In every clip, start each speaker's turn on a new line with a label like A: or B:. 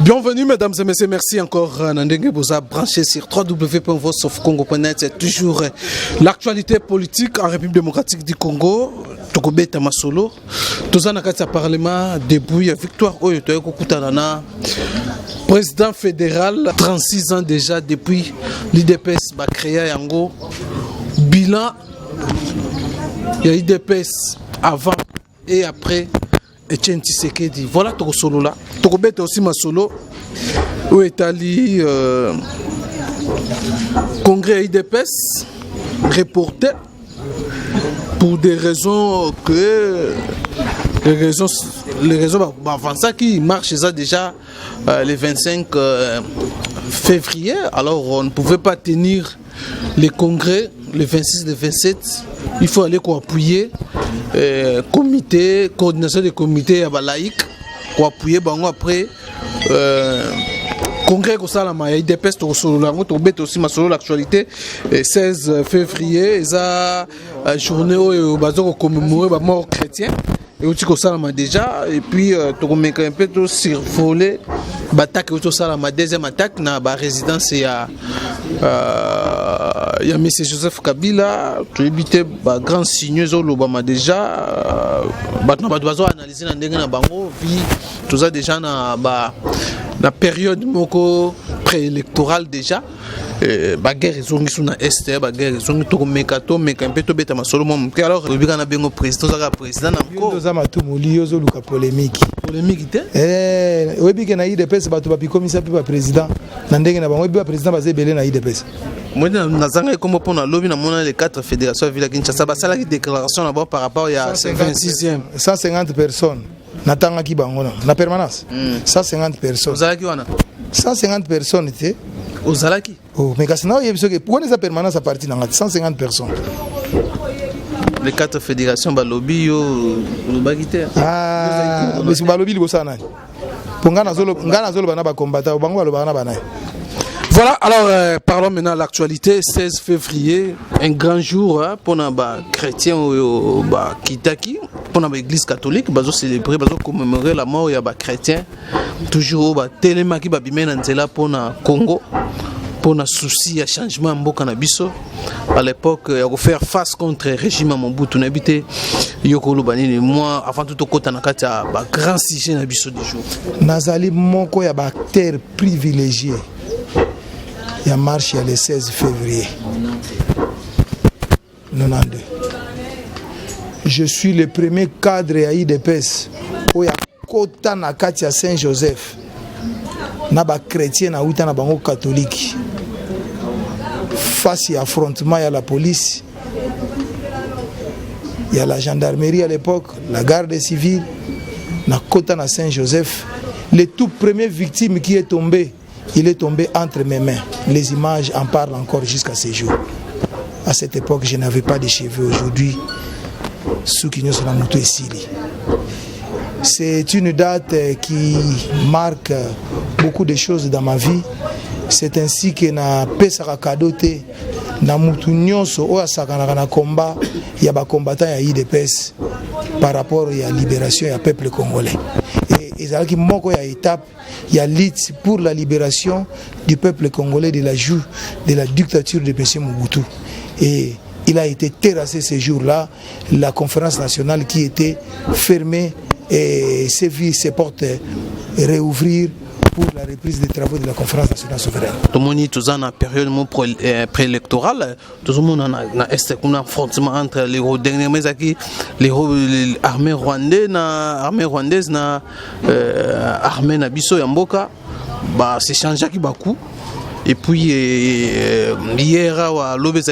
A: Bienvenue mesdames et messieurs, merci encore Nandenge Boza branché sur www.voiceofcongo.net. C'est toujours l'actualité politique en République démocratique du Congo. Tokobeta Masolo. Tozana Katia Parlement débrouille victoire Oyotoye Kokutanana. Président fédéral, 36 ans déjà depuis l'IDPS ba créé Yango. Bilan, il y a l'IDPS avant et après. Etienne Tshisekedi. Voilà ton solo là. Tokobeta aussi ma solo. Où est allé congrès IDPS reporté pour des raisons que les raisons avant ça qui marche ça déjà le 25 février. Alors on ne pouvait pas tenir les congrès le 26, le 27. Il faut aller appuyer comité, coordination des comités à laïque, pour appuyer bango après congrès comme ça la maille IDPS to solo la moto bête aussi ma solo l'actualité 16 février eza journée au bazo commémorer ba mort chrétien et aussi comme ça la déjà et puis to commettre un peu to survoler attaque tout ça la deuxième attaque na ba résidence ya M. Joseph Kabila, tu éviter bah grand signe Zolobama déjà maintenant doit analyser na ndenge na bango vie tout ça déjà na la période moko préélectorale déjà ba guerre zongi suna est ba guerre zongi to mekato mekampe to beta masolo mom alors bika na bengo président za président na ko
B: za matumuli yozo luka polémique
A: te
B: webike na IDPS bato ba bikomisa pe ba président na ndenge na bango ba président bazebele na IDPS.
A: Moi, nazanga comme pour na lobby na mona les 4 fédérations ville Kinshasa ba sala qui déclaration d'abord par rapport à 26e
B: 150 personnes natanga ki bango na permanence 150 personnes
A: ozalaki wana
B: 150 personnes te
A: ozalaki
B: oh mais kasi na yebiso ke pour esa permanence à partir na 150 personnes
A: les 4 fédérations ba lobby yo lobaki te
B: mais ba lobby libosa nani ngana zolo bana ba combattant bango ba bana bana.
A: Voilà, alors parlons maintenant de l'actualité. 16 février, un grand jour pour les chrétiens Kitaki, pour l'église catholique, ils célébrer, ils commémorer la mort des chrétiens. Toujours, Télémaki Babimena pour le Congo, pour le souci de changement de Canabiso. À l'époque, il faut faire face contre le régime Mobutu. Moi, avant tout, il y a un grand sujet du jour.
B: Nazali Moko, il y a un acteur privilégié. Il y a marche le 16 février 92. Je suis le premier cadre à IDPS où il y a Kota na Katia Saint-Joseph. Na ba chrétien na uta na bango catholique. Face à affrontement, il y a la police. Il y a la gendarmerie à l'époque, la garde civile. Na Kota na Saint-Joseph. Le tout premier victime qui est tombé, il est tombé entre mes mains. Les images en parlent encore jusqu'à ce jour. À cette époque, je n'avais pas de cheveux. Aujourd'hui, c'est une date qui marque beaucoup de choses dans ma vie. C'est ainsi que na pesaka kadote na mutu nyonso oya sakana na combat ya ba combattant ya IDPS par rapport à la libération du peuple congolais. Et ezalaki moko ya étape ya lutte pour la libération du peuple congolais de la joue de la dictature de M. Mobutu. Et il a été terrassé ce jour-là, la conférence nationale qui était fermée et s'est vu ses portes réouvrir pour la reprise des travaux de la conférence nationale souveraine.
A: Tout le monde est dans la période préélectorale. Tout le monde a un affrontement entre les derniers mois les armées rwandaises na armée nabiso yamboka ba c'est changé qui bakou. Et puis hier à les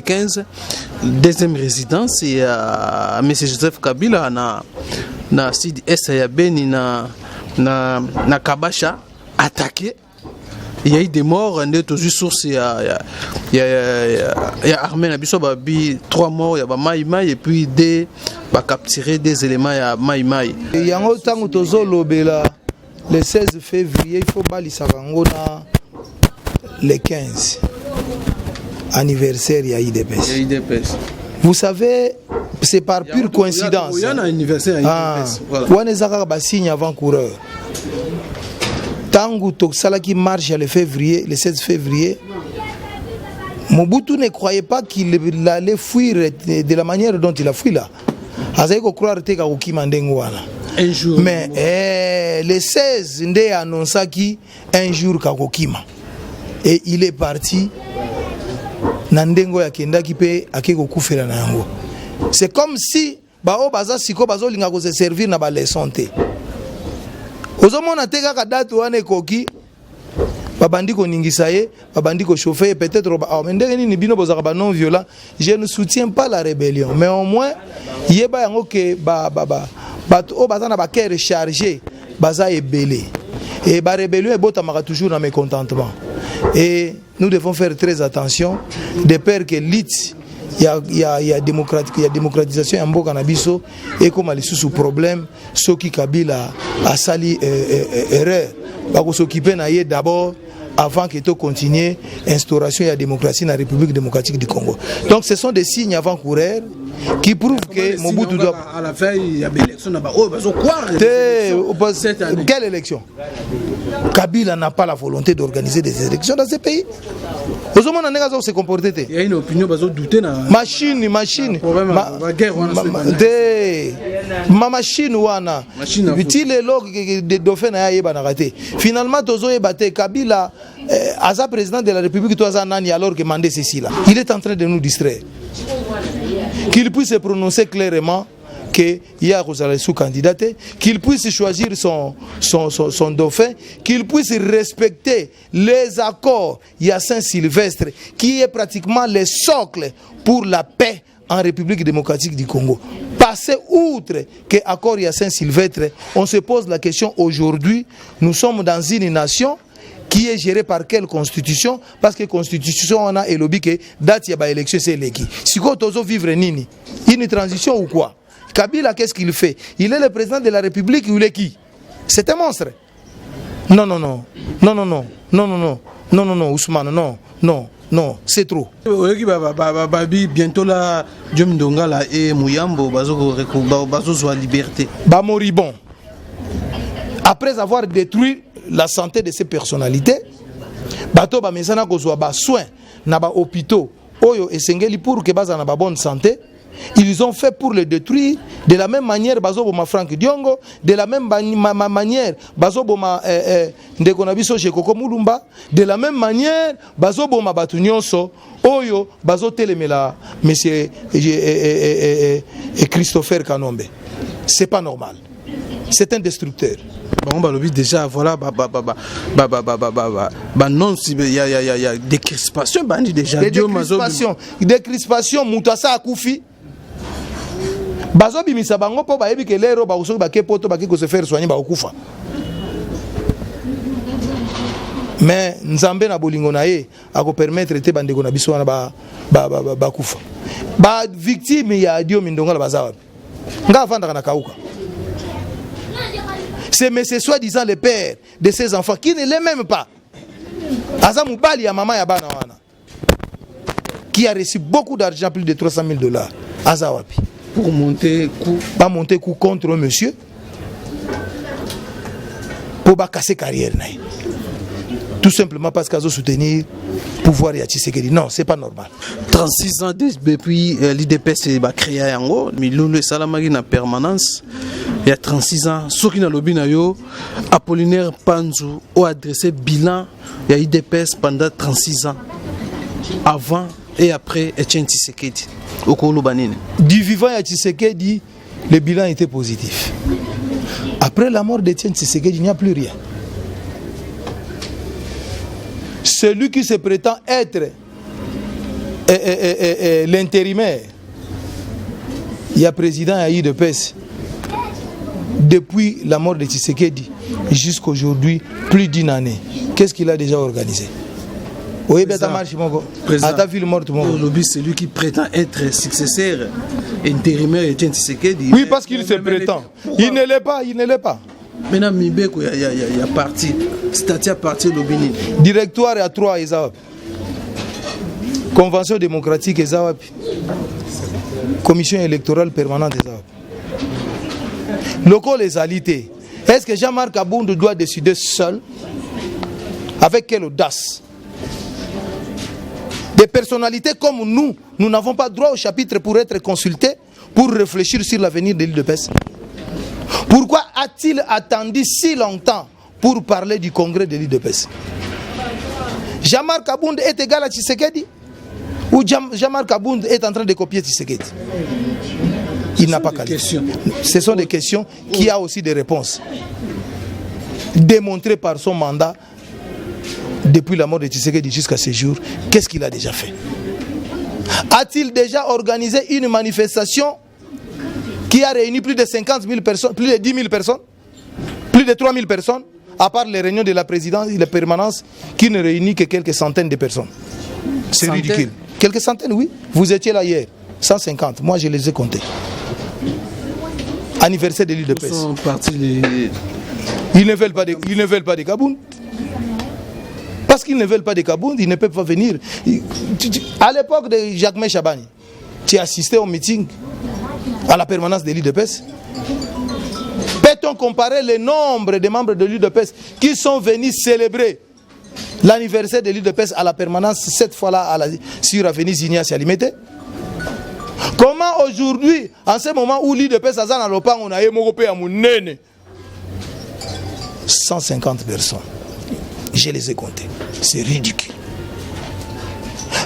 A: 15 deuxième résidence et M. Joseph Kabila na sud est ya Beni na Kabasha attaqué. Il y a eu des morts, il y a eu source, il y a armé na biso babi 3 morts, il y a ba Maïmaï et puis des ba capturer des éléments ya Maïmaï.
B: Il y a un temps où tozo lobela le 16 février, il faut balisa na le 15 anniversaire ya IDPS. Vous savez, c'est par pure coïncidence.
A: Il y a un anniversaire.
B: On est à signe avant-coureur. Tango Toksala qui marche le 16 février, Mobutu ne croyait pas qu'il allait fuir de la manière dont il a fui là. Azeko croire te ka ukima ndengwana.
A: Un jour.
B: Mais le 16 ndé annonça qui un jour ka kokima. Et il est parti nandengo ya kenda ki pe akeko kufela na yango. C'est comme si bao baza siko bazo linga ko se servir na ba leçon te. Ozomona te kaka date wana ekoki babandi ko ningisa ye, babandi ko chauffer peut-être ndenge nini bino bozaka ba non violent. Je ne soutiens pas la rébellion, mais au moins yeba yango ke bato bazana ba cœur chargé baza ebelé. Et la rébellion est botamaka toujours dans mécontentement. Et nous devons faire très attention de peur que l'it il y a démocratisation en mboka na biso et comme les sous problème ceux qui Kabila a sali erreur va s'occuper na d'abord avant que tout continue l'instauration de la démocratie dans la République démocratique du Congo. Donc ce sont des signes avant-coureurs qui prouvent que Mobutu doit...
A: À la fin, il y a des élections là-bas.
B: Quelle élection? Kabila n'a pas la volonté d'organiser des élections dans ce pays. Se comporter.
A: Il y a une opinion, douter.
B: Machine. Ma machine wana. Finalement, Kabila Aza président de la République alors que mandé ceci là. Il est en train de nous distraire. Qu'il puisse se prononcer clairement qu'il y a sous-candidaté, qu'il puisse choisir son dauphin, qu'il puisse respecter les accords Saint-Sylvestre, qui est pratiquement le socle pour la paix en République démocratique du Congo. Passer outre que l'accord Saint-Sylvestre, on se pose la question aujourd'hui, nous sommes dans une nation qui est gérée par quelle constitution? Parce que la constitution, on a élobi que date ya ba élection c'est l'équipe. Si quoi tozo vivre nini? Une transition ou quoi? Kabila, qu'est-ce qu'il fait? Il est le président de la République ou il est qui? C'est un monstre. Non, Ousmane, non, c'est trop.
A: Bientôt là, Diom Ndongala et Mouyambo, bazo liberté.
B: Moribond. Après avoir détruit la santé de ces personnalités, bato ba mesana ko soa ba soin na ba hôpitaux oyo esengeli pour que baza na ba bonne santé. Ils ont fait pour le détruire. De la même manière, Bazoboma Franck Diongo, de la même manière, Bazoboma Ndekonabiso Chekoko Mulumba, de la même manière, Bazoboma Batunyonso, Oyo, Bazotelemela, monsieur Christopher Kanombe. C'est pas normal. C'est un destructeur.
A: Bon, bah, déjà, voilà, non, il y a des crispations, déjà.
B: Des crispations, Moutassa Akoufi. Bazo bimisa bango po ba yebi ke lero ba uso ba ke poto ba ki ko se faire soigner ba okufa. Mais nzambe na bolingo na ye ako permettre te bandeko na biso na ba kufa. Ba victime ya Dio Mindongala bazawa. Nga afanda kana kauka. C'est mais c'est soi-disant le père de ses enfants qui ne l'est même pas. Aza mubali ya mama ya bana wana. Qui a reçu beaucoup d'argent, plus de $300,000. Azawapi.
A: Pour monter coup.
B: Pas monter coup contre un monsieur. Pour pas casser carrière. Tout simplement parce qu'ils ont soutenu le pouvoir ya Tshisekedi. Non, c'est pas normal.
A: 36 ans depuis l'IDPS est créé à Yango, mais le Salamagi na permanence. Il y a 36 ans, ceux qui n'ont pas yo, Apollinaire Panzou a adressé bilan il y a l'IDPS pendant 36 ans. Avant et après Etienne Tshisekedi.
B: Du vivant à Tshisekedi, le bilan était positif. Après la mort d'Etienne Tshisekedi, il n'y a plus rien. Celui qui se prétend être l'intérimaire, il y a président à l'IDPS, depuis la mort de Tshisekedi jusqu'à aujourd'hui, plus d'une année. Qu'est-ce qu'il a déjà organisé? Oui, bien, ça marche, mon gars.
A: C'est lui qui prétend être successeur intérimaire Etienne Tshisekedi.
B: Oui, parce qu'il se prétend. Il ne l'est pas, il ne l'est pas.
A: Maintenant, Mibeko, il y a parti. Statut à partir de Lobini.
B: Directoire à 3 Isaop. Convention démocratique et Zawapi. Commission électorale permanente et Zawapi. Locaux les alités. Est-ce que Jean-Marc Abound doit décider seul? Avec quelle audace? Des personnalités comme nous n'avons pas droit au chapitre pour être consultés, pour réfléchir sur l'avenir de l'île de Pes. Pourquoi a-t-il attendu si longtemps pour parler du congrès de l'île de Pes? Jean-Marc Abound est égal à Tshisekedi? Ou Jean-Marc Abound est en train de copier Tshisekedi? Il n'a pas qualifié. Ce sont des questions qui ont aussi des réponses. Démontrées par son mandat depuis la mort de Tshisekedi jusqu'à ce jour, qu'est-ce qu'il a déjà fait? A-t-il déjà organisé une manifestation qui a réuni plus de 50 000 personnes, plus de 10 000 personnes, plus de 3 000 personnes, à part les réunions de la présidence et la permanence qui ne réunit que quelques centaines de personnes? C'est ridicule. Quelques centaines, oui. Vous étiez là hier. 150. Moi, je les ai comptés. Anniversaire de l'île de Pes. Ils ne veulent pas de Kabound. Parce qu'ils ne veulent pas de Kabound, ils ne peuvent pas venir. À l'époque de Jacques Chabani, tu as assisté au meeting à la permanence de l'île de Pes. Peut-on comparer le nombre de membres de l'île de Pes qui sont venus célébrer l'anniversaire de l'île de Pes à la permanence, cette fois-là sur l'avenue Zignia Salimete? Comment aujourd'hui, en ce moment où l'île de Pes a dans l'Opan, on a eu 150 personnes. Je les ai comptés. C'est ridicule.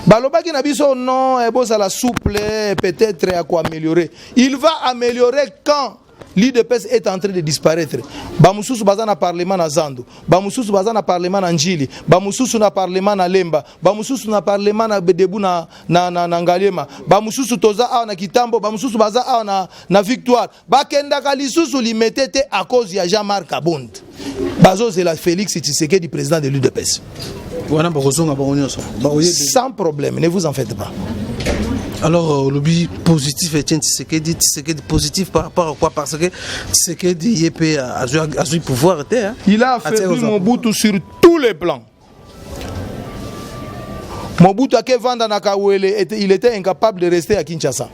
B: Balobaki Nabiso, non, à la souple, peut-être à quoi améliorer. Il va améliorer quand l'île de Pes est en train de disparaître. Bamususu bazana parlement na Zando, Bamususu bazana parlement na Njili, Bamususu na parlement na Lemba, Bamususu na parlement na Bedebu na Ngalema, Bamususu toza awa na Kitambo, Bamususu baza awa na Victoire. Bakenda kalisusu limetete à cause de Jean-Marc Abound. Bazo c'est la Félix Tshisekedi, président de l'île de Pes. Sans problème, ne vous en faites pas.
A: Alors, le lobby positif est Tshisekedi positif par rapport à quoi? Parce que Tshisekedi a joué pouvoir.
B: Il a affaibli Mobutu sur tous les plans. Mobutu a vendre na Kawele, il était incapable de rester à Kinshasa.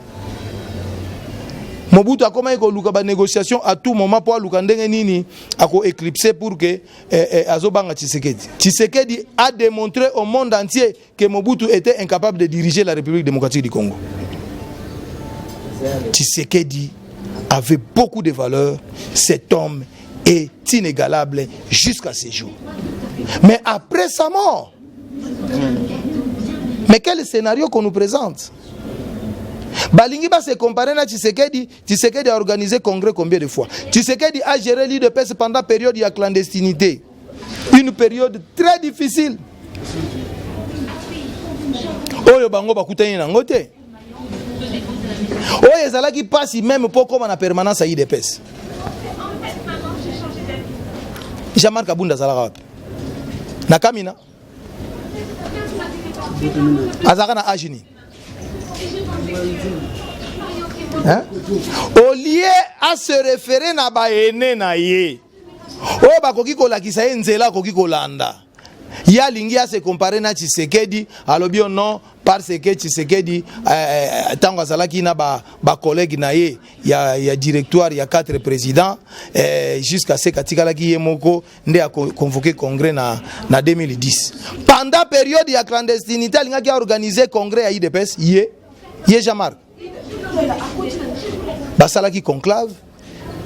B: Mobutu a commencé à négociation à tout moment pour éclipser pour que Azobanga Tshisekedi. Tshisekedi a démontré au monde entier que Mobutu était incapable de diriger la République démocratique du Congo. Tshisekedi avait beaucoup de valeurs. Cet homme est inégalable jusqu'à ce jour. Mais après sa mort, mais quel scénario qu'on nous présente? Balingi va se comparer à Tshisekedi. Tshisekedi a organisé congrès combien de fois? Tshisekedi a géré l'île de Pes pendant la période de la clandestinité. Une période très difficile. Oyo bango bakutani na ngote. Oyo ezalaki passe même pour comme en permanence à l'île de Pes. Jean-Marc Abound azalaka wapi? Na Kamina. Azaka na Agini. Hein? Au lieu à se référer na baene na ye, o bakoki kolakisa ye nzela koki kolanda. Ya lingi a se comparer na Tshisekedi, alobi non parce que Tshisekedi tango azalaki na ba collègue na ye, ya directoire, ya 4 présidents jusqu'à ce katikalaki ye moko nde a convoqué congrès na 2010. Pendant période ya clandestinité, lingi a organisé congrès à IDPS ye Jean-Marc. Basalaki conclave,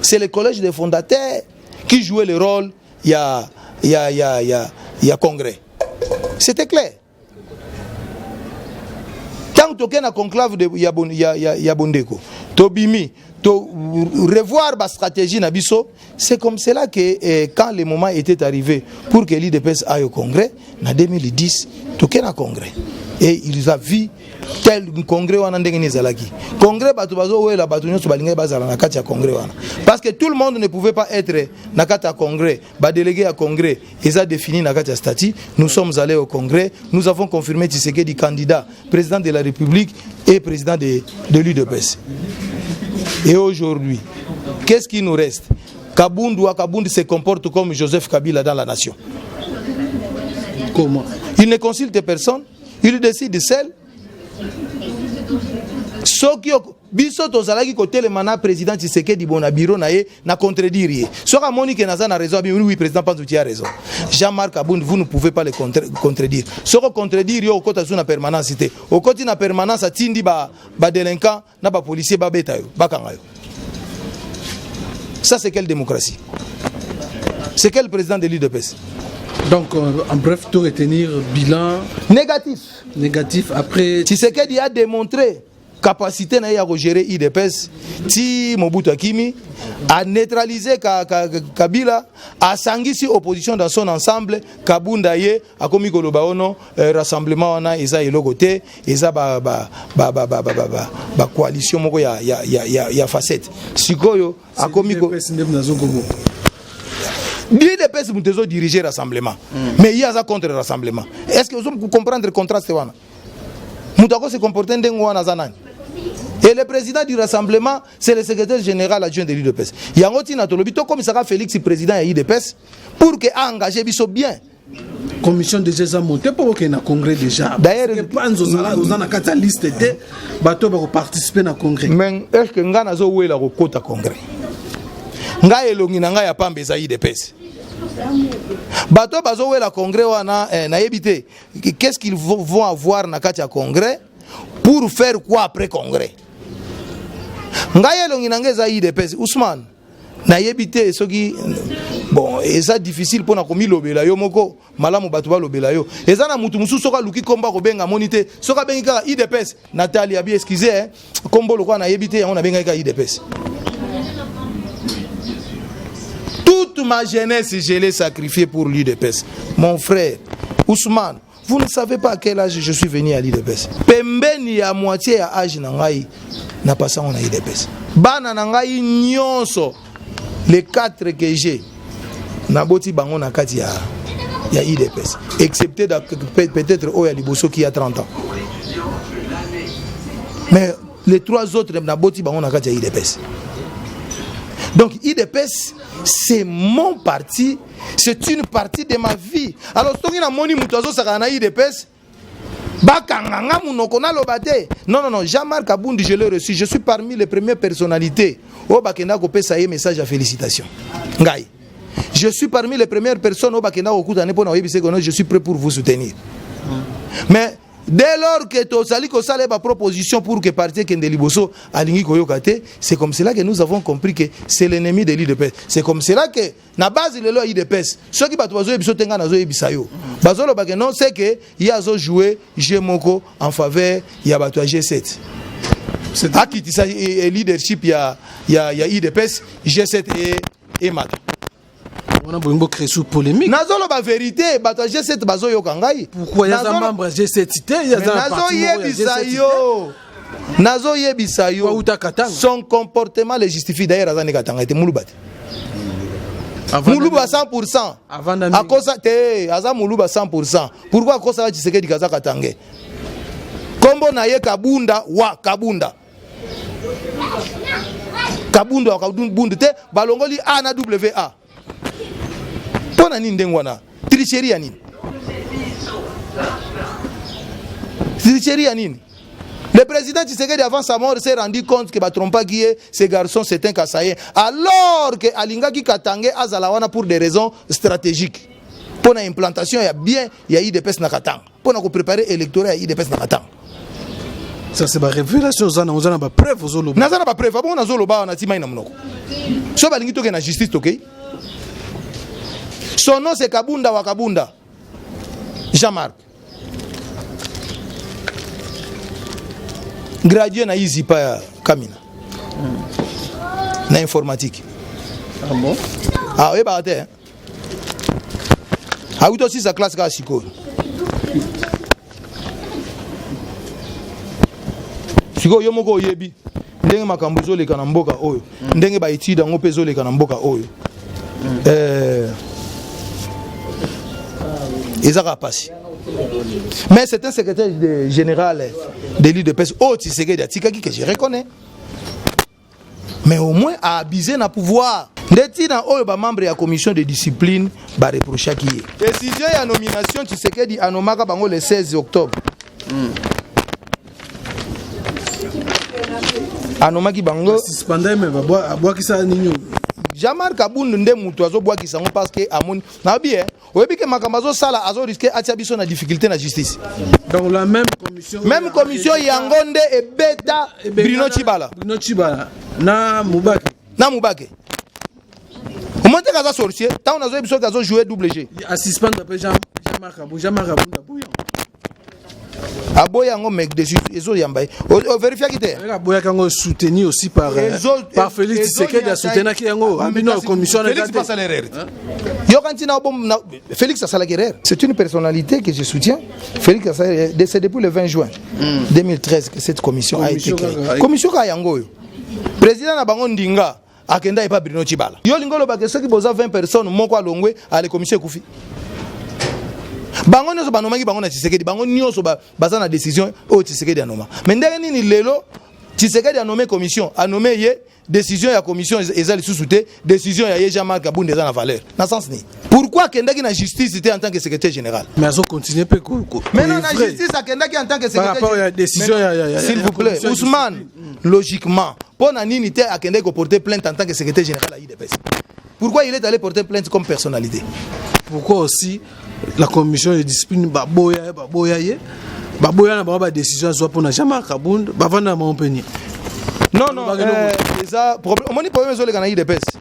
B: c'est le collège des fondateurs qui jouait le rôle il y a congrès. C'était clair. Quand tu es dans conclave de Yabondeko, Tobimi, revoir la stratégie Nabiso, c'est comme cela que quand le moment était arrivé pour que l'IDPS aille au congrès, en 2010, tu es dans congrès. Et ils ont vu tel congrès wana ndenge nizalaki. Congrès batu bazo wela batu nyoso balinga bazala na kati ya congrès wana. Parce que tout le monde ne pouvait pas être na kati ya congrès, ba délégué à congrès, ils ont défini na kati ya statut. Nous sommes allés au congrès, nous avons confirmé Tshisekedi candidat président de la République et président de l'UDPS. Et aujourd'hui, qu'est-ce qui nous reste? Kabound se comporte comme Joseph Kabila dans la nation.
A: Comment?
B: Il ne consulte personne, il décide seul. soki biso tozalaki kotelema na président Tshisekedi bona bureau na ye na contredire ye soki amoni ke naza na raison oui président Panzo tu as raison Jean-Marc Abound vous ne pouvez pas le contredire soki contredire yo okota sur na permanence te okoti na permanence atindi ba délinquant na ba policier ba beta yo bakanga yo ça c'est quelle démocratie c'est quel président de l'UDPS?
A: Donc en bref tout retenir bilan négatif après
B: Tshisekedi a démontré capacité na ya gérer IDPS ti Mobutu Akimi a neutralisé Kabila a sangisi opposition dans son ensemble Kabunda ye a komi koloba ono rassemblement wana eza eloko te eza ba coalition moko ya facette sikoyo a komi ko l'IDPS mutezo diriger rassemblement mais il y a ça contre rassemblement est-ce que vous comprendre le contraste wana mutako se comporter ndengo wana zanani. Et le président du rassemblement, c'est le secrétaire général adjoint de l'UDPS. Il y a un autre qui comme ça Félix, président de l'UDPS, pour que engager biso bien.
A: Commission déjà montée pour qu'il y ait un congrès déjà.
B: D'ailleurs,
A: vous avez une liste de bateaux pour participer au congrès.
B: Mais est-ce que vous avez un congrès? Vous avez un pambe za l'UDPS. Bateau bazo la congrès wana na yebité. Qu'est-ce qu'ils vont avoir na katia congrès? Pour faire quoi après congrès? Ngaye longinanga za IDPS Ousmane na yebité soki bon et ça difficile pour na komi lobela yo moko malamu batu ba lobela yo eza na mutu musu soka luki komba ko benga monité soka bengi ka IDPS Nathalie abi excusez kombo lokwa na yebité on a benga ka IDPS. Toute ma jeunesse je l'ai sacrifiée pour l'UDPS mon frère Ousmane. Vous ne savez pas à quel âge je suis venu à l'IDPS. Pembeni à moitié à âge nangai n'a pas ça on a l'IDPS. Bana nangai nyonso les 4 que j'ai na boti bango na kati ya IDPS excepté peut-être Oya Liboso qui a 30 ans. Mais les 3 autres na boti bango na kati ya IDPS. Donc IDPS c'est mon parti, c'est une partie de ma vie. Alors si on a moni mutazo sakana IDPS bakanganga munoko na lobate. Non, Jean-Marc Abound je l'ai reçu, je suis parmi les premières personnalités. Oh bakenda ko pesa ye message à félicitations. Ngai. Je suis parmi les premières personnes au bakenda ko kutane pona yebise kono je suis prêt pour vous soutenir. Mais dès lors que Tosali Kosale ba proposition pour que parti Kende Liboso alingi koyokate, c'est comme cela que nous avons compris que c'est l'ennemi de l'IDPS. C'est comme cela que na base le lo IDPS, ceux qui bato bazo ebiso tenga nazo ebisayo. Bazolo ba que non c'est que il a zo jouer Jemoko en faveur ya bato G7. C'est akiti ça leadership ya IDPS G7 et Mata.
A: On a besoin de créer sous polémique.
B: Nazolo ba vérité, bato G7 bazo yokangai.
A: Pourquoi il y a un membre G7 il y a un
B: Nazo yebisayo. Son comportement le justifie d'ailleurs azani katanga te mulubati. Muluba 100%. À cause te aza muluba 100%. Pourquoi à cause ça Tshisekedi kaza katanga? Kombo na ye Kabunda wa Kabunda. Kabunda wa Kabunda te balongoli A na WA. Pona nini ndengwana? Tricherie nini? Tricherie nini? Le président Tshisekedi avant sa mort s'est rendu compte que Batrompa qui est ce garçon c'est un Kassaïen alors que Alinga qui Katangé azalawana pour des raisons stratégiques. Pour une implantation il y a bien il y a IDPS na Katanga. Pour nous préparer électorat il y a IDPS na Katanga.
A: Ça c'est ma révélation on a pas preuve zolo.
B: Nazana pas preuve bon zolo ba na tima ina munoko. So balingi toke na justice toke. Son nom c'est Kabunda wa Kabunda. Jean-Marc. Gradué na Izipa ya Kamina. Na informatique.
A: Ah bon?
B: Ah oui, bah t'es. Ah oui, toi aussi sa classe ka siko. Siko yo moko yebi. Ndenge makambo zo leka na mboka oyo. Ndenge ba itida ngope zo leka na mboka oyo. Ezaka pasi. Mais c'est un secrétaire général de l'UDPS au Tshisekedi Atikaki que je reconnais. Mais au moins a abusé na pouvoir. Ndeti na oyo ba membre ya commission de discipline ba reprocher qui est. Décision ya nomination Tshisekedi anomaka bango le 16 octobre. anomaki bango
A: suspendé mais bois qui ça nino
B: Jean-Marc Abound nde mutu azobwakisa ngo parce que amoni na bien oyebi ke makambo azosala azoriske atia biso na difficulté na justice.
A: Donc la même commission
B: yango nde ebeta Bruno Tshibala
A: na
B: Mubake au moins kaza sorcier tant on a joué biso kazo jouer double G
A: a suspendre après Jean-Marc Abound
B: Aboya ngo mec dessus ezo yamba o vérifier kité
A: Aboya kango soutenu aussi par Félix Tshisekedi a soutenu ki yango ambino commission
B: Félix passe l'erreur yo kantina Félix a la guerre c'est une personnalité que je soutiens Félix a c'est depuis le 20 juin 2013 que cette commission a été créée commission ka yango yo président na bango ndinga akenda epa Bruno Tshibala yo lingolo ba que ceux qui boza 20 personnes moko alongwe à la commission kufi bango nyoso banomaki bango na Tshisekedi bango nyoso baza na décision o Tshisekedi anoma mais ndenge nini lelo Tshisekedi a nommé commission a nommé ye décision ya commission ezali sous-souté décision ya Jean-Marc Abound eza na valeur na sens ni pourquoi kendaki na justice était en tant que secrétaire général
A: mais azo continuer pe
B: mais non na justice akendaki en tant que secrétaire
A: par rapport à décision
B: s'il vous plaît Ousmane logiquement pour na nini te akendaki ko porter plainte en tant que secrétaire général à IDPS pourquoi il est allé porter plainte comme personnalité
A: pourquoi aussi la commission de discipline baboya na ba décision soit pour na Jean-Marc Abound bavanda Montpellier
B: non déjà problème omoni problème zo le kana IDPS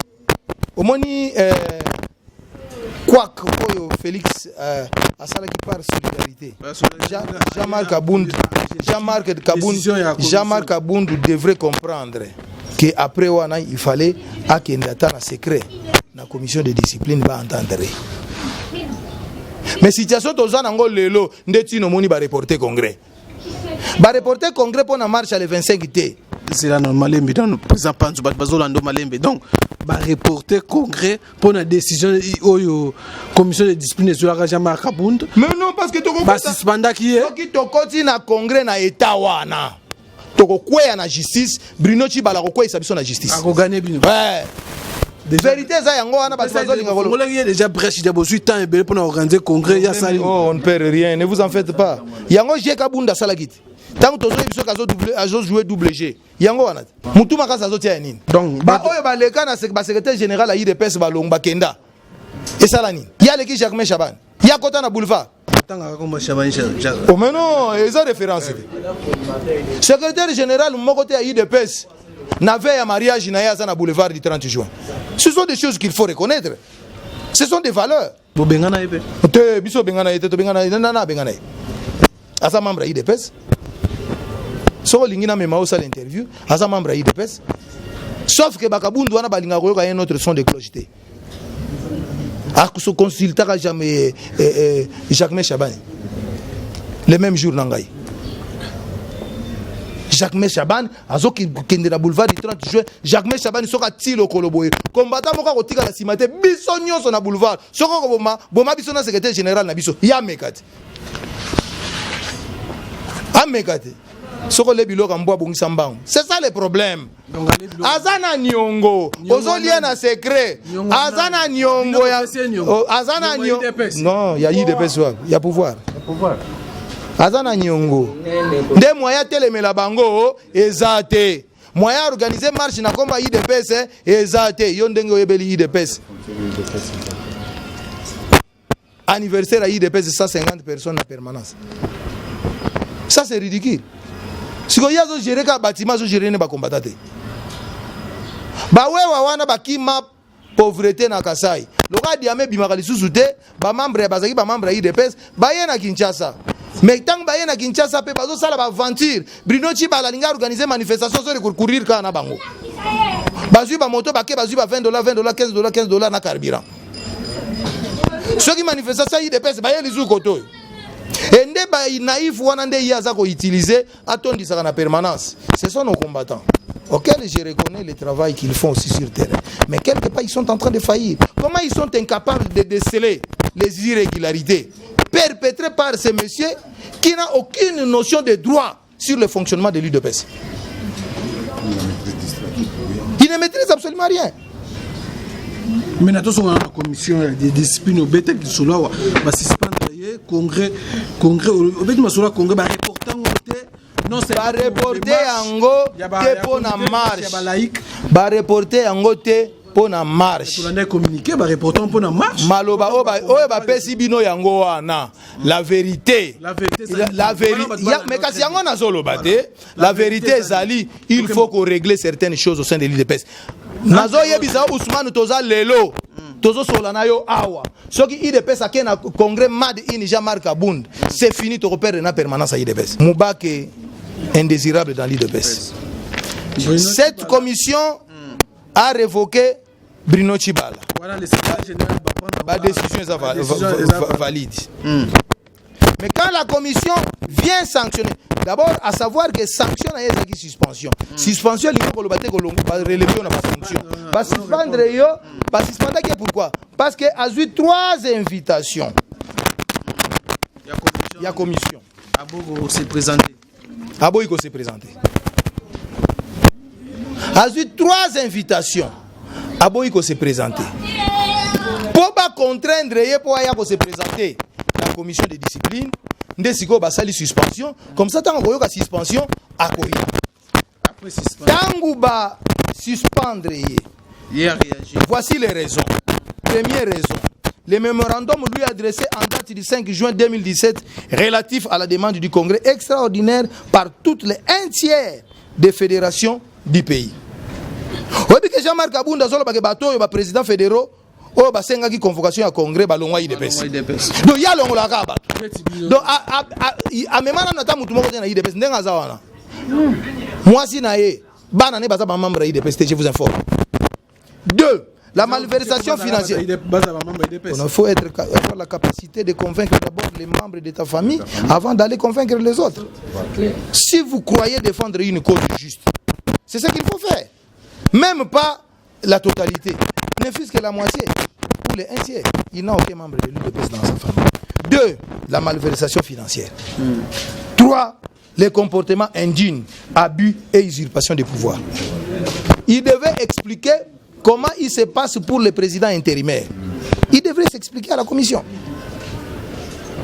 B: omoni quoi que Félix a ça qui part solidarité Jean-Marc Abound devrait comprendre que après wana il fallait akenda na secret na commission de discipline va entendre. Mais situation toza nango lelo ndeti no moni ba reporter congrès pour na marche le 25 té
A: c'est la normale mais dans président Panzo bazolando malembe donc ba reporter congrès pour la décision oyo commission de discipline sur la Jean-Marc Abound
B: mais non parce que to
A: ba suspenda qui est
B: qui to koti na congrès na état wana to ko kwea na justice Bruno Tshibala ko kwea biso na justice
A: a ko gagner bino
B: vérité ça yango wana ba bazolinga
A: ngolo il y a déjà brèche de besoin temps et pour organiser congrès ya sali
B: on ne perd rien ne vous en faites pas yango Jean-Marc Abound sala kiti tant que tozo biso kazo double azo jouer double G yango wana mutu makasa azo tia nini donc ba oyo ba leka na secrétaire général à IDPS ba long bakenda et sala nini ya leki Jacques Chaban ya kota na boulevard
A: tanga comme Chaban
B: oh mais non ils ont référence secrétaire général moko te à IDPS n'avait un mariage na na boulevard du 30 juin. Ce sont des choses qu'il faut reconnaître. Ce sont des valeurs.
A: Bengana ebe.
B: Te biso bengana ete to bengana na bengana. Asa membre IDPS. So lingina mema au sala interview, asa membre IDPS. Sauf que Bakabundu wana balinga koyoka un autre son de cloche te. A se consultera jamais Jacques Chaban. Le même jour nangai. Jacques Chaban azo ki kende na boulevard du 30 juin Jacques Chaban soka tilo koloboye combattant moka kotika la simate biso nyonso na boulevard soko ko boma biso na secrétaire général na biso ya mekati amekati soko le biloko mbwa bongisa mbango c'est ça le problème azana nyongo ozolia na secret azana nyongo ya azana nyongo non ya IDPS wa ya pouvoir azana nyongo nde moya telemela bango ezate moya organiser marche na komba IDPS ezate yo ndenge oyebeli IDPS anniversaire à IDPS 150 personnes en permanence ça c'est ridicule si ko yazo gérer ka bâtiment zo gérer ne ba combattant ba wewa wana bakima pauvreté na Kasai loka diame bimaka lisusu te ba membre bazaki ba membre IDPS ba yena Kinshasa. Mais tant que na Kinshasa pe bazo sala ba aventure Bruno Tshibala linga organiser manifestation sur courir kana bango bazui ba moto ba ke bazui ba $20 $15 na carburant ceux qui manifestation IDPS ba yeli zu koto et nde ba naïf wana nde yaza ko utiliser atondisa na permanence ce sont nos combattants auxquels je reconnais le travail qu'ils font aussi sur terrain mais quelque part ils sont en train de faillir comment ils sont incapables de déceler les irrégularités perpétré par ces messieurs qui n'a aucune notion de droit sur le fonctionnement de l'UDPS. Ils ne maîtrisent absolument rien.
A: Mais nous avons une commission de discipline au BT qui sont là, congrès, au BT congrès, reportant
B: ba reporter yango te pour na marche ba reporter yango te pour na marche
A: on a communiqué ba reporter pour na marche
B: maloba o ba pesi bino yango wana la vérité mais kasi yango na zolo bate la vérité ezali il faut qu'on règle certaines choses au sein de l'IDPS nazo yebisa Ousmane toza lelo tozo solana yo awa soki IDPS akena congrès mad in Jean-Marc Abound c'est fini to repère na permanence à IDPS Moubake indésirable dans l'IDPS. Cette commission a révoqué Bruno Tshibala.
A: Voilà, le secrétaire général
B: la décision est valide. Mais quand la commission vient sanctionner, d'abord à savoir que sanction a été suspension. Suspension, il faut que le relever on a pas sanction. Pas suspendre yo, pas suspendre pourquoi? Parce que a eu 3 invitations. Il y a commission.
A: Abogo s'est présenté.
B: Abogo s'est présenté. A eu 3 invitations. Abogo s'est présenté. Pour pas contraindre pour aller se présenter la commission de discipline, ndesiko basali suspension comme ça tant que la suspension a koyi. Après suspension. Tangu ba suspendre voici les raisons. Première raison. Le mémorandum lui adressé en date du 5 juin 2017 relatif à la demande du Congrès extraordinaire par toutes les 1/3 des fédérations du pays. Oui, que Jean-Marc Abound azolo ba bato yo ba président fédéraux o ba senga ki convocation à congrès ba longwa IDPS. Donc ya longo la ka bato. Donc a memana na ta mutu moko na IDPS ndenga za wana. Moi si na ye bana ne baza ba membre IDPS, je vous informe. 2. La malversation financière. Il faut avoir la capacité de convaincre d'abord les membres de ta famille avant d'aller convaincre les autres. Si vous croyez défendre une cause juste, c'est ce qu'il faut faire. Même pas la totalité, ne fût-ce que la moitié ou les 1/3. Il n'a aucun membre de l'UDPS dans sa famille. 2. La malversation financière. 3. Les comportements indignes, abus et usurpation de pouvoir. Il devait expliquer comment il se passe pour le président intérimaire. Il devrait s'expliquer à la commission.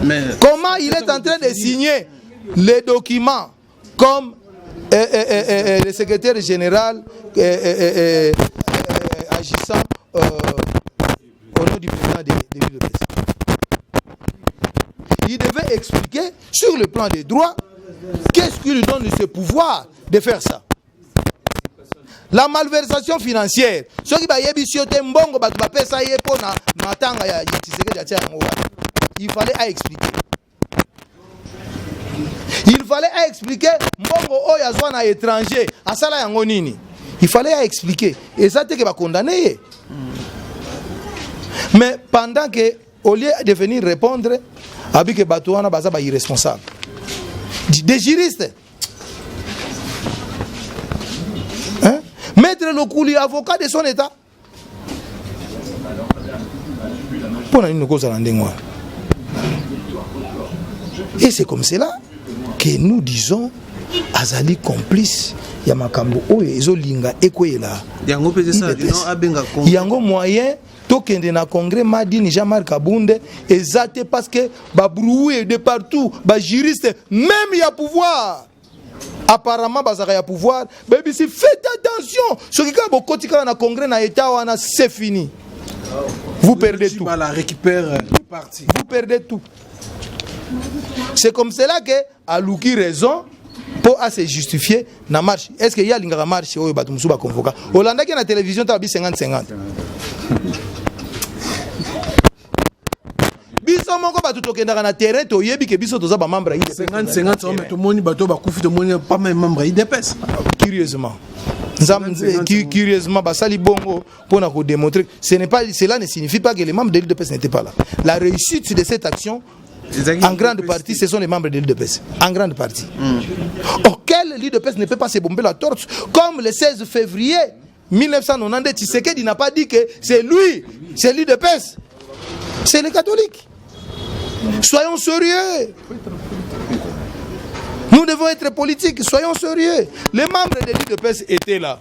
B: Mais comment il est en train de signer les documents comme le secrétaire général agissant au nom du président de l'UDPS. Il devait expliquer sur le plan des droits qu'est-ce qui lui donne ce pouvoir de faire ça. La malversation financière, ce qui va y mbongo ba pesa ye pona matanga ya Tshisekedi ya ngo. Il fallait expliquer. Il fallait expliquer mbongo o ya zwa na étranger asala yango nini. Il fallait expliquer et ça te que va condamner. Mais pendant que au lieu de venir répondre avec que batouana baza ba irresponsable. Des juristes. Maître Lokouli, avocat de son état. Et c'est comme cela que nous disons Azali complice Yamakambo Oyezo Linga Ekoyela. Yango moyen tokende na congrès Madini Jean-Marc Abound ezate parce que ba broué de partout, ba juriste même il y a pouvoir. Apparemment bazaka ya pouvoir, baby si faites attention, ce qui ka bokotika na congrès na état wana c'est fini. Vous perdez tout.
A: La récupère le parti.
B: Vous perdez tout. C'est comme cela que Alouki raison pour à se justifier na marche. Est-ce qu'il y a l'inga marche au batu musuba convoca. Hollanda qui na télévision tabi 50-50. Biso moko batu tokendaka na terrain to yebi ke biso toza ba membre IDPS
A: 50-50 on to moni bato ba kufi to moni pas même membre IDPS.
B: Curieusement basali bongo pour nous démontrer cela ne signifie pas que les membres de l'IDPS n'étaient pas là. La réussite de cette action en grande partie ce sont les membres de l'IDPS en grande partie. Auquel l'IDPS ne peut pas se bomber la torse comme le 16 février 1992 Tshisekedi n'a pas dit que c'est lui, c'est l'IDPS. C'est les catholiques. Soyons sérieux. Nous devons être politiques. Soyons sérieux. Les membres de l'IDPS étaient là.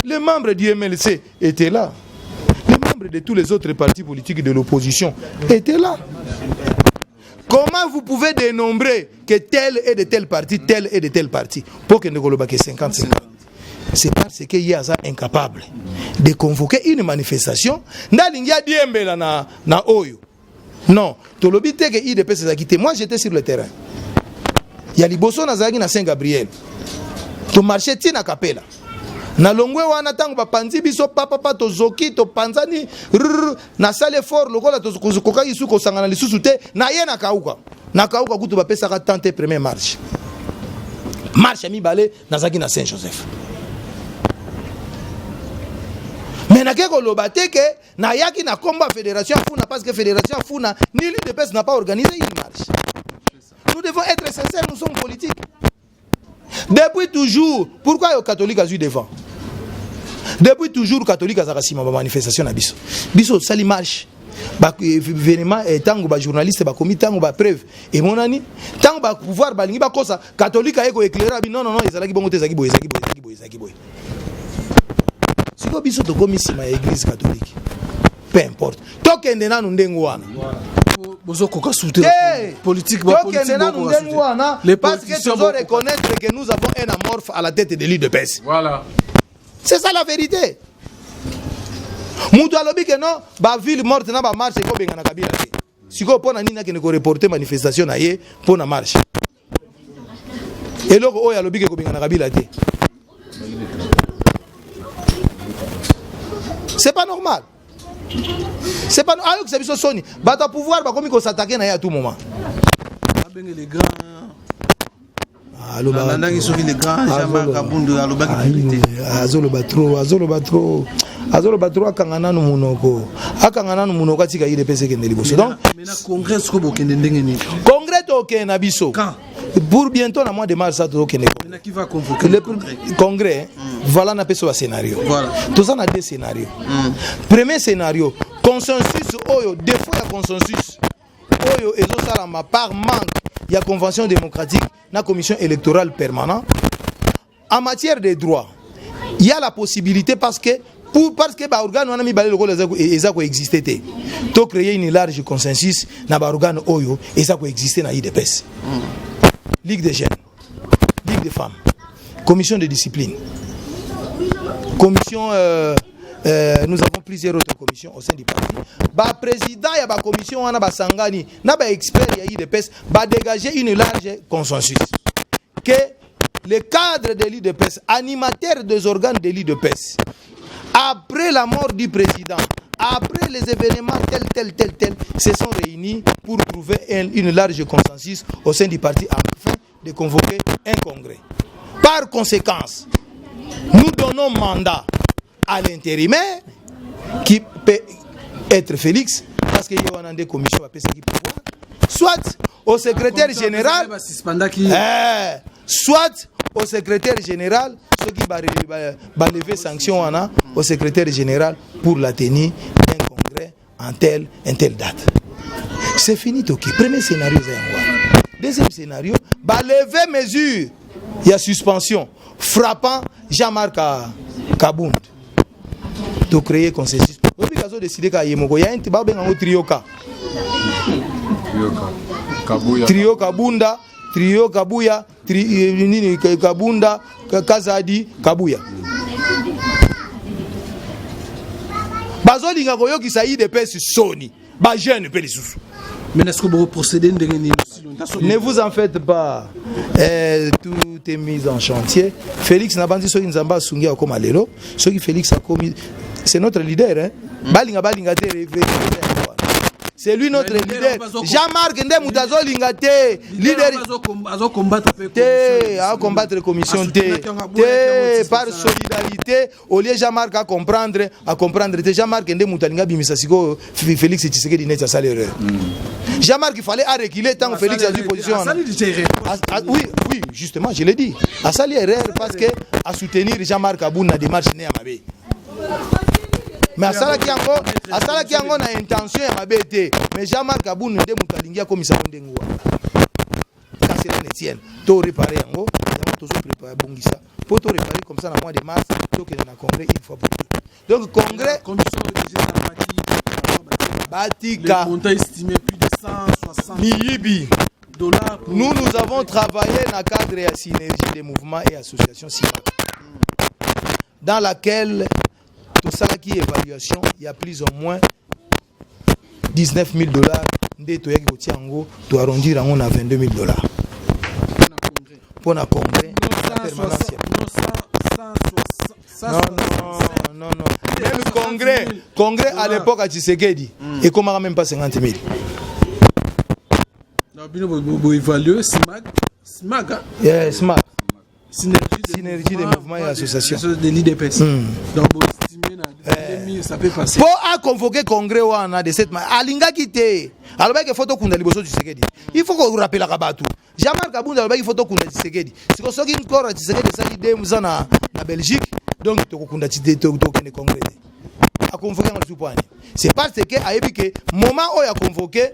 B: Les membres du MLC étaient là. Les membres de tous les autres partis politiques de l'opposition étaient là. Comment vous pouvez dénombrer que tel est de tel parti, tel est de tel parti pour que ne golobake 50-50? C'est parce qu'il y a ça incapable de convoquer une manifestation. Ndalingia diembela na oyo. Non, tolobi te que IDPS a quitté. Moi j'étais sur le terrain. Il y a liboso na zagi na Saint-Gabriel. To marché tina kapela. Na longwe wana tango ba panzi biso papa to zoki to panzani na sale fort lokola to koka isu ko sangana lisusu te na ye na kauka kutu ba pesa ka tante premier marche mi balé na zagi na Saint-Joseph. Mais na keko lobateke na yaki na combat fédération funa parce que fédération funa ni l'UDPS n'a pas organisé une marche. Nous devons être sincères, nous sommes politiques. Depuis toujours, pourquoi les catholiques ont eu devant? Depuis toujours, les catholiques ont eu une manifestation. Biso, ça marche. Événement, tant que les journalistes ont commis, tant que les preuves, et mon ami, tant que le pouvoir, les catholiques ont éclairé, non, ils ont dit, si vous biso to commis à l'église catholique, peu importe. Tokende na ndengu wana.
A: Bozo koka soutenir politique parce
B: que tu dois reconnaître que nous avons un amorphe à la tête de l'UDPS.
A: Voilà.
B: C'est ça la vérité. Mutu alobi que non, ba ville morte na ba marche ko benga na kabila. Siko pona nini na ke ko reporter manifestation na ye pona marche. Et loko oyo alobi ke ko benga na kabila te. C'est pas normal. C'est pas normal. C'est biso soni. Bata pouvoir ba komi ko s'attaquer na ya à tout moment.
A: Les grands. Nandangi soki les grands Jean-Marc Kabundu alobaki vérité.
B: Azolo batro akangana no munoko atika ide pese ke ndeliboso. Donc
A: mais na congrès ko bokende ndenge ni.
B: Congrès to ke na biso.
A: Quand
B: pour bientôt na mois de mars ça to ke ne.
A: Mais qui va convoquer
B: le congrès? Voilà na peso scénario. Voilà. Tout ça na deux scénarios. Premier scénario, consensus oyo défaut ya consensus. Oyo ezo salama par manque ya convention démocratique na commission électorale permanente. En matière de droits, il y a la possibilité parce que ba organe wana mi balé lokolo ezako exister té. To créer une large consensus na ba organe oyo ezako exister na IDPS. Ligue des jeunes, Ligue des femmes, commission de discipline, commission nous avons plusieurs autres commissions au sein du parti. Ba président ya ba commission wana ba sangani na ba expert ya IDPS ba dégager une large consensus que les cadres de l'IDPS, animateurs des organes de l'IDPS, après la mort du président, après les événements tels, se sont réunis pour trouver une large consensus au sein du parti afin de convoquer un congrès. Par conséquent, nous donnons mandat à l'intérimaire qui peut être Félix, parce qu'il y a une commission qui pouvoir, soit au secrétaire général, soit au secrétaire général, ceux qui vont lever sanction au secrétaire général pour la tenue d'un congrès en telle date. C'est fini, ok. Premier scénario, deuxième scénario, lever mesure, il y a suspension frappant Jean-Marc Kabund. De créer consensus. Ils ont décidé qu'il y a un trio Kabunda, trio Kabuya, Kabunda, Kazadi, Kabuya. Bazolinga koyo ki saïd de pes soni. Ba jeune pe lisusu.
A: Mais est-ce que vous procédez
B: ne vous en faites pas. Tout est mis en chantier. Félix n'a pas dit ce qui nous a pas sungi comme alelo. Ce qui Félix a commis, c'est notre leader. Hein? Balinga te. C'est lui notre leader. Jean-Marc Ndemutazo Lingate, leader. À combattre la commission T. Par solidarité, au lieu Jean-Marc à comprendre. Jean-Marc Ndemutalinga Bimisasiko, Félix Tshisekedi net à salaire. Jean-Marc, il fallait reculer tant que Félix a eu position. Oui, justement, je l'ai dit. À sali erreur parce que à soutenir Jean-Marc Aboun na démarche né à Mabé. Mais à ça qui encore na intention à Mabé. Mais Jean-Marc Aboun ne démoutalingia comme ça on dengoua. Ça c'est la tienne. Tout réparer en haut, tout préparer bongisa. Pour tout réparer comme ça dans le mois de mars, tout que dans le congrès une fois pour toutes. Donc congrès.
A: Batika. Le montant estimé plus de
B: Niyibi.
A: Dollars.
B: Nous avons travaillé dans le cadre de la synergie des mouvements et associations CIMAC, dans laquelle tout ça qui est évaluation, il y a plus ou moins 19 000 dollars. Nous arrondir on a 22 000 dollars. Pour le congrès. Non. Même le congrès à l'époque à Tshisekedi, et comment même pas 50 000.
A: Vous évaluez SMAG.
B: SMAG. Synergie des mouvements et associations.
A: De l'IDPS. Donc, vous estimez ça peut passer.
B: Pour convoquer le congrès de cette manière, Alinga quitté. Alors, il faut que vous Tshisekedi. Il faut que vous rappelez la Rabatou. Jean-Marc Kabunda, il faut que vous Tshisekedi. Si vous avez encore Tshisekedi, ça dit en Belgique, donc vous avez le congrès. À convoquer en tout point. C'est parce que, à l'époque, moment où il a convoqué,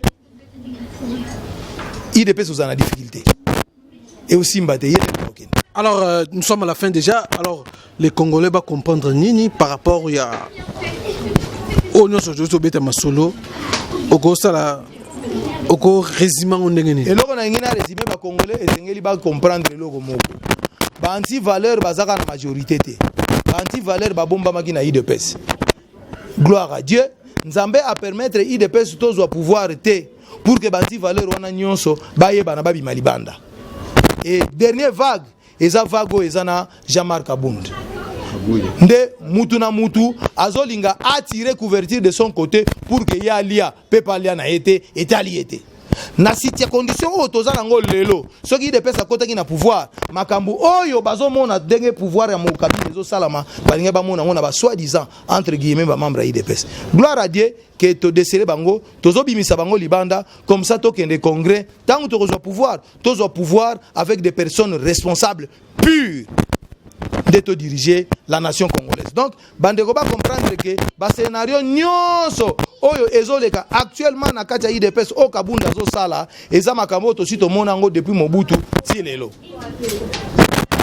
B: IDPS vous en a difficulté. Et aussi Mbaté.
A: Alors, nous sommes à la fin déjà. Alors, les Congolais vont comprendre Nini par rapport à Oignon Sojoso Beta Masolo, au résumé on est.
B: Et là, on a résumé les Congolais et ils vont comprendre le logo. Anti-valeur, bazaka la majorité. Anti-valeur, babomba makina IDPS. Gloire à Dieu. Nzambe a permettre IDPS tous au pouvoir pour que anti-valeur wana nyonso baye bana babi malibanda. Et dernière vague, eza vago ezana Jean-Marc Kabunda. Nde mutu na mutu azolinga attirer couverture de son côté pour que ya lia pepa lia na été aliété. Na sitia condition o tozana ngo lelo soki de pesa kota ki na pouvoir makambu oyo bazomona ndenge pouvoir ya mokabili ezo salama balinga bamona ngona ba soi-disant entre guillemets ba membre IDPS. Gloire à Dieu que to déceler bango tozo bimisa bango libanda comme ça tokende congrès tant to reçoit pouvoir avec des personnes responsables pures de diriger la nation congolaise. Donc, bandeko ba comprendre que ba scénario nyonso oyo ezoleka actuellement na kati ya IDPS o Kabunda zo sala eza makambo to sito monango depuis Mobutu ti lelo.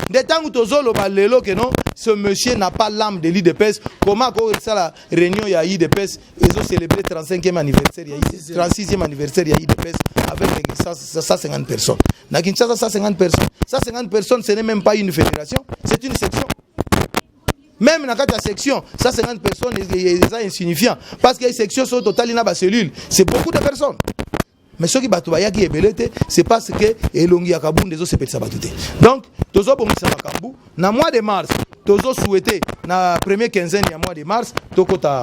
B: De tangu tozolo ba lelo que non ce monsieur n'a pas l'âme de l'IDPS. Comment ko sala réunion ya IDPS ezo célébrer 35e anniversaire ya 36e anniversaire ya IDPS avec 150 personnes. Na Kinshasa 150 personnes. 150 personnes ce n'est même pas une fédération, c'est une section. Même dans la section, 150 personnes, c'est insignifiant. Parce que les sections sont totalement dans la cellule. C'est beaucoup de personnes. Mais ce qui est belé, c'est parce que Elongi Akabou des autres se battuté. Donc, Tozo Bomisa Makambu, dans le mois de mars, Tozo souhaité, dans la première quinzaine du mois de mars, Tokota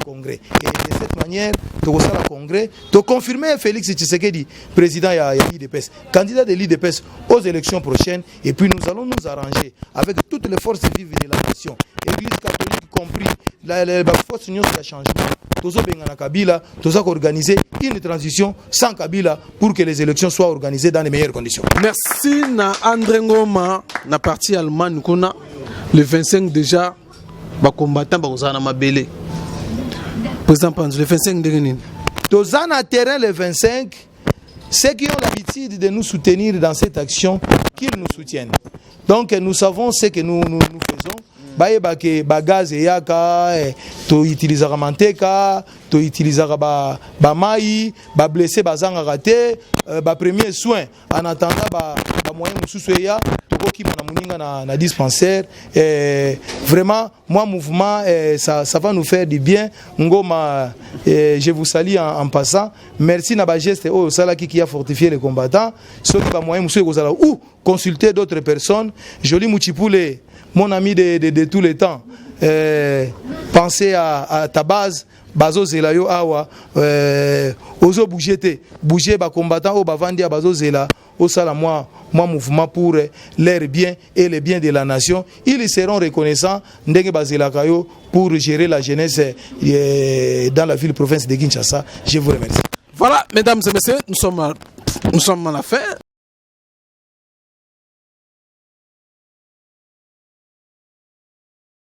B: congrès. Et de cette manière, Tokosa la congrès, to confirmer Félix Tshisekedi, président de l'IDPS, candidat de l'IDPS aux élections prochaines. Et puis nous allons nous arranger avec toutes les forces vives de la nation, Église catholique compris, la force union de changement. Tozo Bengana Kabila, Tozo organiser une transition sans Kabila pour que les élections soient organisées dans les meilleures conditions.
A: Merci na André Ngoma, na partie allemande, le 25 déjà, les combattants sont mabélé. Président Panzo, le 25 de
B: Tozana terrain le 25, ceux qui ont l'habitude de nous soutenir dans cette action, qu'ils nous soutiennent. Donc nous savons ce que nous faisons. Bayeba ke bagaz yaka to utilisera manteka to utilisera ba mai ba blessé bazanga raté ba premier soin en attendant ba moyen mususu ya to koki na muninga na dispensaire vraiment moi mouvement ça va nous faire du bien ngoma je vous salue en passant merci na ba geste o sala qui a fortifié les combattants ceux qui ba moyen mususu kozala ou consulter d'autres personnes joli Muchipule mon ami de tous les temps, pensez à ta base, Bazo Zelayo Awa, Ozo bouger ba combattant au Bavandi à Bazo Zela, au Sala moi mouvement pour leur bien et les biens de la nation. Ils seront reconnaissants Ndenge Bazela Kayo pour gérer la jeunesse dans la ville province de Kinshasa. Je vous remercie.
A: Voilà, mesdames et messieurs, nous sommes à la fin.